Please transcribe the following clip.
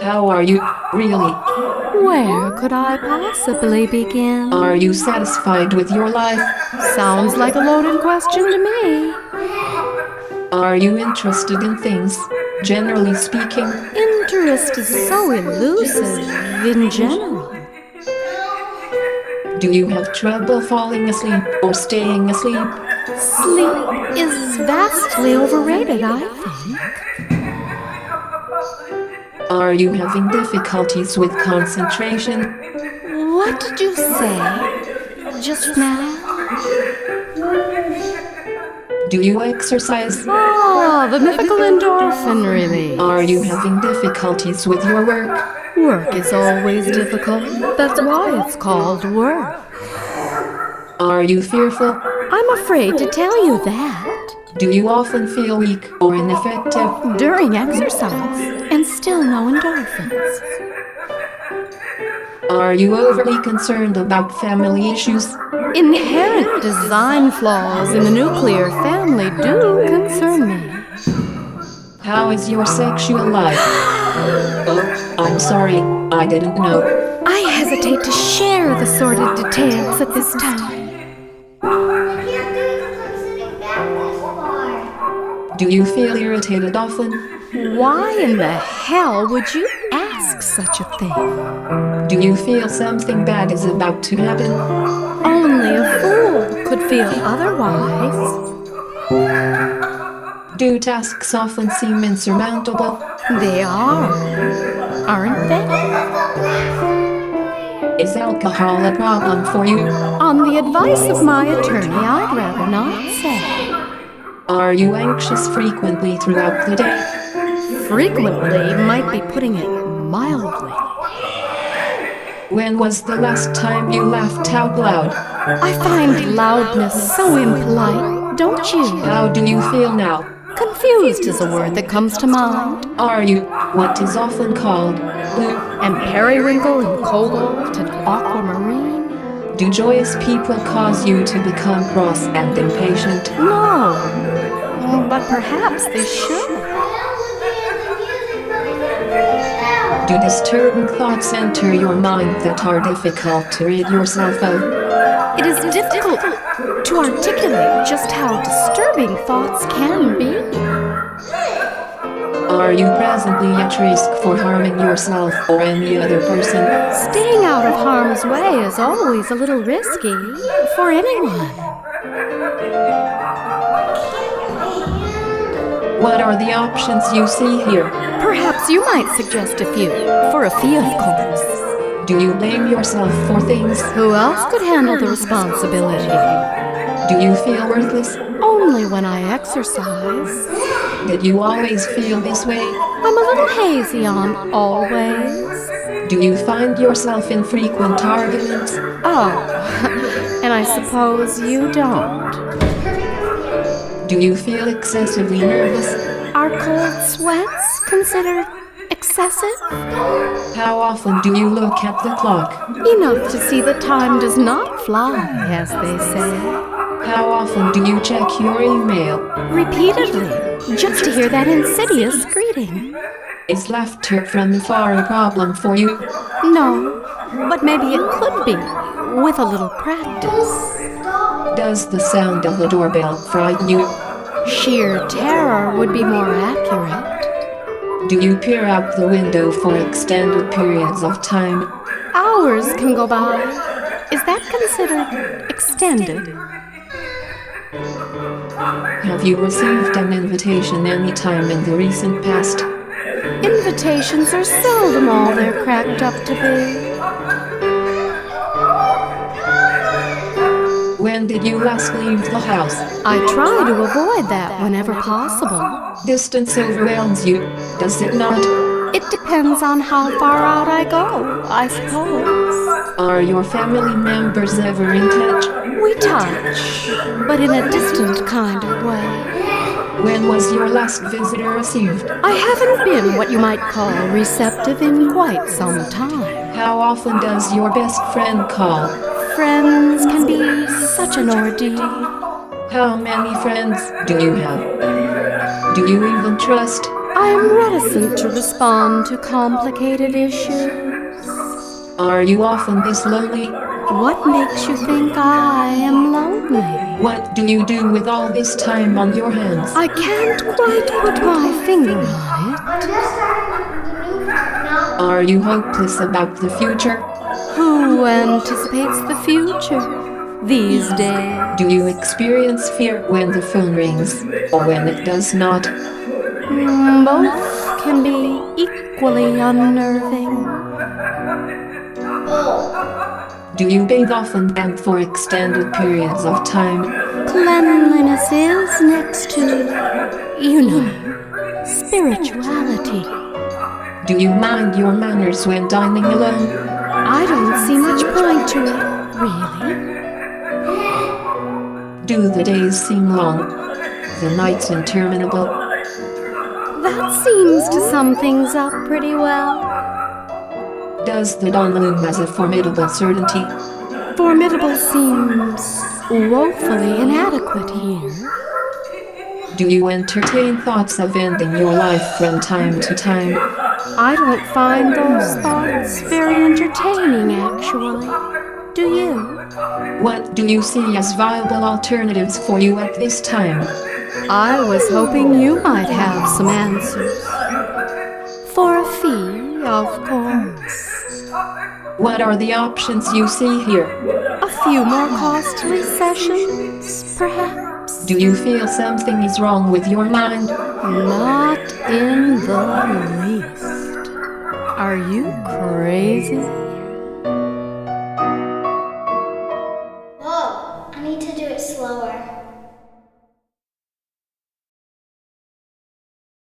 How are you, really? Where could I possibly begin? Are you satisfied with your life? Sounds like a loaded question to me. Are you interested in things, generally speaking? Interest is so elusive in general. Do you have trouble falling asleep or staying asleep? Sleep is vastly overrated, I think. Are you having difficulties with concentration? What did you say just now? Do you exercise? Ah, the mythical endorphin release. Are you having difficulties with your work? Work is always difficult. That's why it's called work. Are you fearful? I'm afraid to tell you that. Do you often feel weak or ineffective? During exercise, and still no endorphins. Are you overly concerned about family issues? Inherent design flaws in the nuclear family do concern me. How is your sexual life? Oh, I'm sorry, I didn't know. I hesitate to share the sordid details at this time. Do you feel irritated often? Why in the hell would you ask such a thing? Do you feel something bad is about to happen? Only a fool could feel otherwise. Do tasks often seem insurmountable? They are, aren't they? Is alcohol a problem for you? On the advice of my attorney, I'd rather not say. Are you anxious frequently throughout the day? Frequently might be putting it mildly. When was the last time you laughed out loud? I find loudness so impolite, don't you? How do you feel now? Confused is a word that comes to mind. Are you what is often called blue? And periwinkle and cobalt and aquamarine? Do joyous people cause you to become cross and impatient? No, but perhaps they should. Do disturbing thoughts enter your mind that are difficult to rid yourself of? It is difficult to articulate just how disturbing thoughts can be. Are you presently at risk for harming yourself or any other person? Staying out of harm's way is always a little risky for anyone. What are the options you see here? Perhaps you might suggest a few, for a fee, of course. Do you blame yourself for things? Who else could handle the responsibility? Do you feel worthless? Only when I exercise. Did you always feel this way? I'm a little hazy on always. Do you find yourself in frequent arguments? Oh, and I suppose you don't. Do you feel excessively nervous? Are cold sweats considered excessive? How often do you look at the clock? Enough to see that time does not fly, as they say. How often do you check your email? Repeatedly, just to hear that insidious greeting. Is laughter from afar a problem for you? No, but maybe it could be, with a little practice. Does the sound of the doorbell frighten you? Sheer terror would be more accurate. Do you peer out the window for extended periods of time? Hours can go by. Is that considered extended? Have you received an invitation any time in the recent past? Invitations are seldom all they're cracked up to be. When did you last leave the house? I try to avoid that whenever possible. Distance overwhelms you, does it not? It depends on how far out I go, I suppose. Are your family members ever in touch? We touch, but in a distant kind of way. When was your last visitor received? I haven't been what you might call receptive in quite some time. How often does your best friend call? Friends can be such an ordeal. How many friends do you have? Do you even trust? I am reticent to respond to complicated issues. Are you often this lonely? What makes you think I am lonely? What do you do with all this time on your hands? I can't quite put my finger on it. I'm just starting the new part now. Are you hopeless about the future? Who anticipates the future these days? Do you experience fear when the phone rings, or when it does not? Both can be equally unnerving. Do you bathe often and for extended periods of time? Cleanliness is next to, spirituality. Do you mind your manners when dining alone? I don't see much point to it, really. Do the days seem long? The nights interminable? That seems to sum things up pretty well. Does the dawn loom as a formidable certainty? Formidable seems woefully inadequate here. Do you entertain thoughts of ending your life from time to time? I don't find those thoughts very entertaining, actually. Do you? What do you see as viable alternatives for you at this time? I was hoping you might have some answers. For a fee, of course. What are the options you see here? A few more costly sessions, perhaps? Do you feel something is wrong with your mind? Not in the least. Are you crazy?